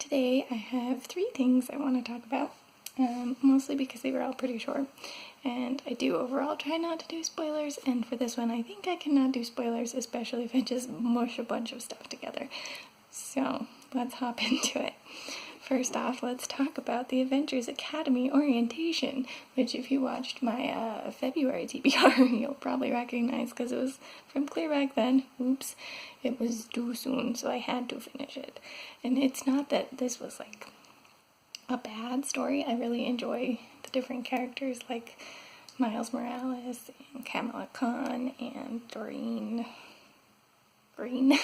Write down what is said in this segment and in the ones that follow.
today I have 3 things I want to talk about, mostly because they were all pretty short, and I do overall try not to do spoilers, and for this one I think I cannot do spoilers, especially if I just mush a bunch of stuff together. So let's hop into it. First off, let's talk about the Avengers Academy orientation, which if you watched my February TBR, you'll probably recognize because it was from clear back then. Oops, it was due soon, so I had to finish it. And it's not that this was like a bad story. I really enjoy the different characters like Miles Morales and Kamala Khan and Doreen Green.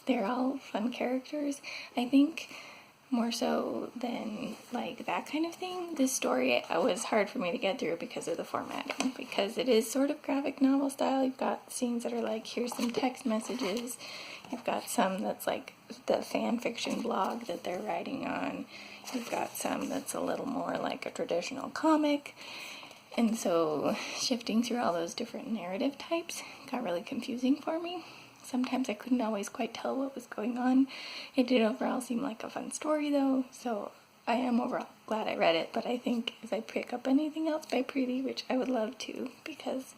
They're all fun characters. I think more so than like that kind of thing, this story was hard for me to get through because of the formatting, because it is sort of graphic novel style. You've got scenes that are like, here's some text messages. You've got some that's like the fan fiction blog that they're writing on. You've got some that's a little more like a traditional comic. And so shifting through all those different narrative types got really confusing for me. Sometimes I couldn't always quite tell what was going on. It did overall seem like a fun story though, so I am overall glad I read it, but I think if I pick up anything else by Preeti, which I would love to, because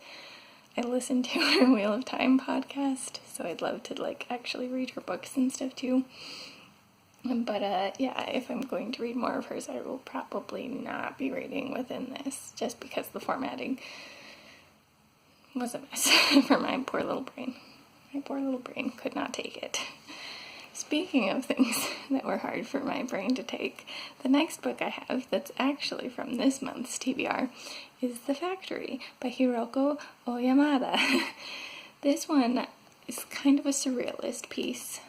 I listened to her Wheel of Time podcast, so I'd love to like actually read her books and stuff too. But yeah, if I'm going to read more of hers, I will probably not be reading within this, just because the formatting was a mess for my poor little brain. My poor little brain could not take it. Speaking of things that were hard for my brain to take, the next book I have that's actually from this month's TBR is The Factory by Hiroko Oyamada. This one is kind of a surrealist piece.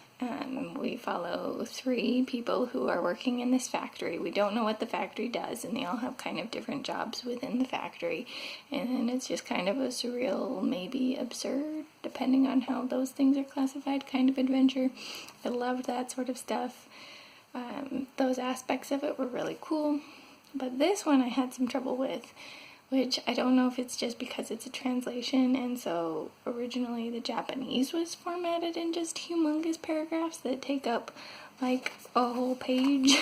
We follow 3 people who are working in this factory. We don't know what the factory does, and they all have kind of different jobs within the factory. And it's just kind of a surreal, maybe absurd, depending on how those things are classified, kind of adventure. I loved that sort of stuff. Those aspects of it were really cool. But this one I had some trouble with, which I don't know if it's just because it's a translation, and so originally the Japanese was formatted in just humongous paragraphs that take up like a whole page,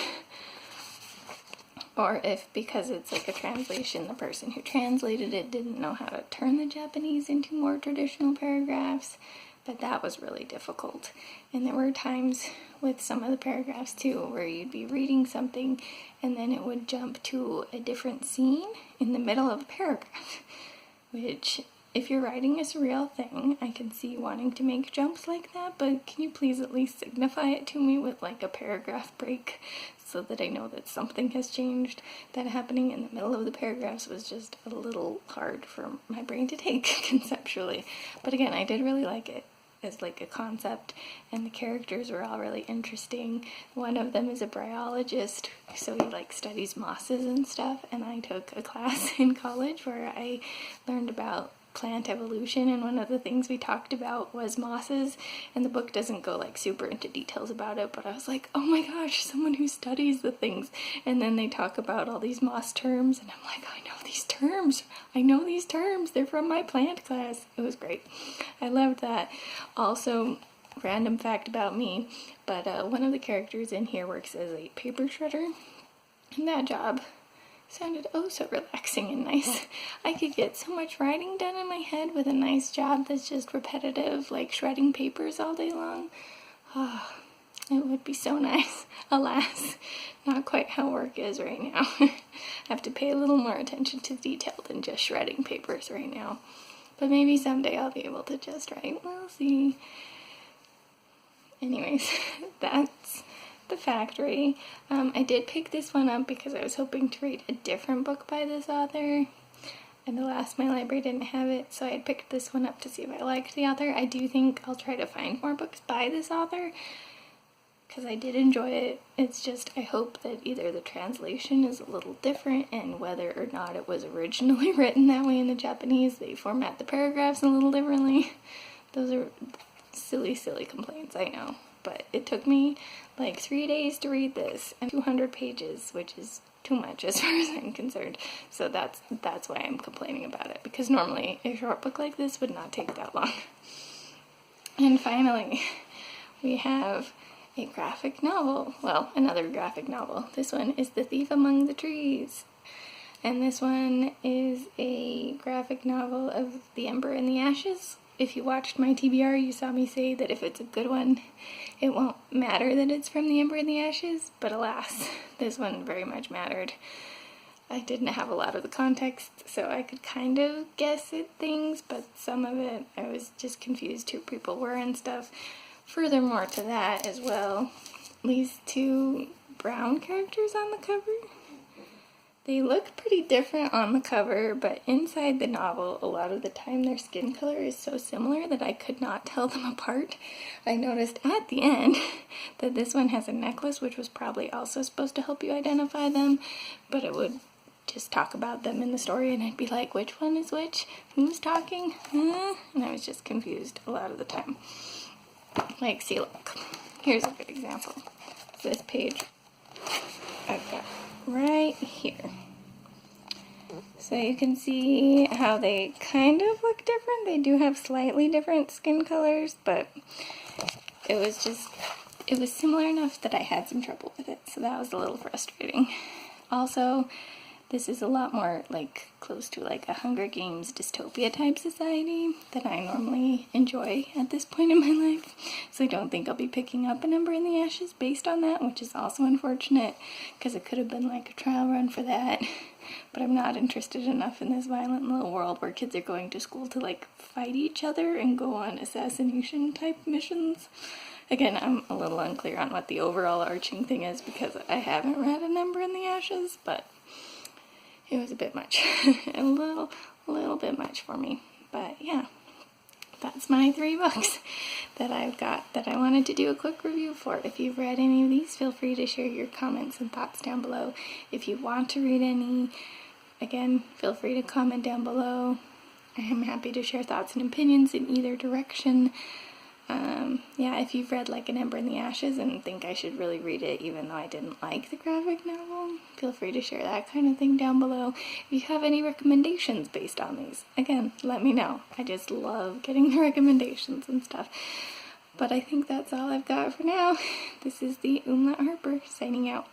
or if because it's like a translation, the person who translated it didn't know how to turn the Japanese into more traditional paragraphs. But that was really difficult. And there were times with some of the paragraphs too where you'd be reading something and then it would jump to a different scene in the middle of a paragraph, which if you're writing a surreal thing, I can see wanting to make jumps like that, but can you please at least signify it to me with like a paragraph break so that I know that something has changed? That happening in the middle of the paragraphs was just a little hard for my brain to take conceptually. But again, I did really like it as like a concept, and the characters were all really interesting. One of them is a bryologist, so he like studies mosses and stuff, and I took a class in college where I learned about plant evolution, and one of the things we talked about was mosses, and the book doesn't go like super into details about it, but I was like, oh my gosh, someone who studies the things. And then they talk about all these moss terms, and I'm like, I know these terms, they're from my plant class. It was great. I loved that. Also, random fact about me, but one of the characters in here works as a paper shredder, and that job sounded oh so relaxing and nice. I could get so much writing done in my head with a nice job that's just repetitive, like shredding papers all day long. Oh, it would be so nice. Alas, not quite how work is right now. I have to pay a little more attention to detail than just shredding papers right now. But maybe someday I'll be able to just write. We'll see. Anyways, that's The Factory. I did pick this one up because I was hoping to read a different book by this author, and alas, my library didn't have it, so I had picked this one up to see if I liked the author. I do think I'll try to find more books by this author, because I did enjoy it. It's just, I hope that either the translation is a little different, and whether or not it was originally written that way in the Japanese, they format the paragraphs a little differently. Those are silly complaints, I know. But it took me like 3 days to read this, and 200 pages, which is too much as far as I'm concerned. So that's why I'm complaining about it, because normally a short book like this would not take that long. And finally, we have a graphic novel. Well, another graphic novel. This one is The Thief Among the Trees. And this one is a graphic novel of The Ember and the Ashes. If you watched my TBR, you saw me say that if it's a good one, it won't matter that it's from The Ember and the Ashes, but alas, this one very much mattered. I didn't have a lot of the context, so I could kind of guess at things, but some of it I was just confused who people were and stuff. Furthermore to that as well, these two brown characters on the cover, they look pretty different on the cover, but inside the novel, a lot of the time their skin color is so similar that I could not tell them apart. I noticed at the end that this one has a necklace, which was probably also supposed to help you identify them, but it would just talk about them in the story, and I'd be like, which one is which? Who's talking? And I was just confused a lot of the time. Like, see, look. Here's a good example. This page I've got right here. So you can see how they kind of look different. They do have slightly different skin colors, but it was similar enough that I had some trouble with it, so that was a little frustrating. Also, this is a lot more like close to like a Hunger Games dystopia type society that I normally enjoy at this point in my life. So I don't think I'll be picking up An Ember in the Ashes based on that, which is also unfortunate because it could have been like a trial run for that. But I'm not interested enough in this violent little world where kids are going to school to like fight each other and go on assassination type missions. Again, I'm a little unclear on what the overall arching thing is because I haven't read An Ember in the Ashes, but it was a bit much. a little bit much for me. But yeah, that's my 3 books that I've got that I wanted to do a quick review for. If you've read any of these, feel free to share your comments and thoughts down below. If you want to read any, again, feel free to comment down below. I am happy to share thoughts and opinions in either direction. Yeah, if you've read like An Ember in the Ashes and think I should really read it even though I didn't like the graphic novel, feel free to share that kind of thing down below. If you have any recommendations based on these, again, let me know. I just love getting the recommendations and stuff. But I think that's all I've got for now. This is the Umlaut Harper signing out.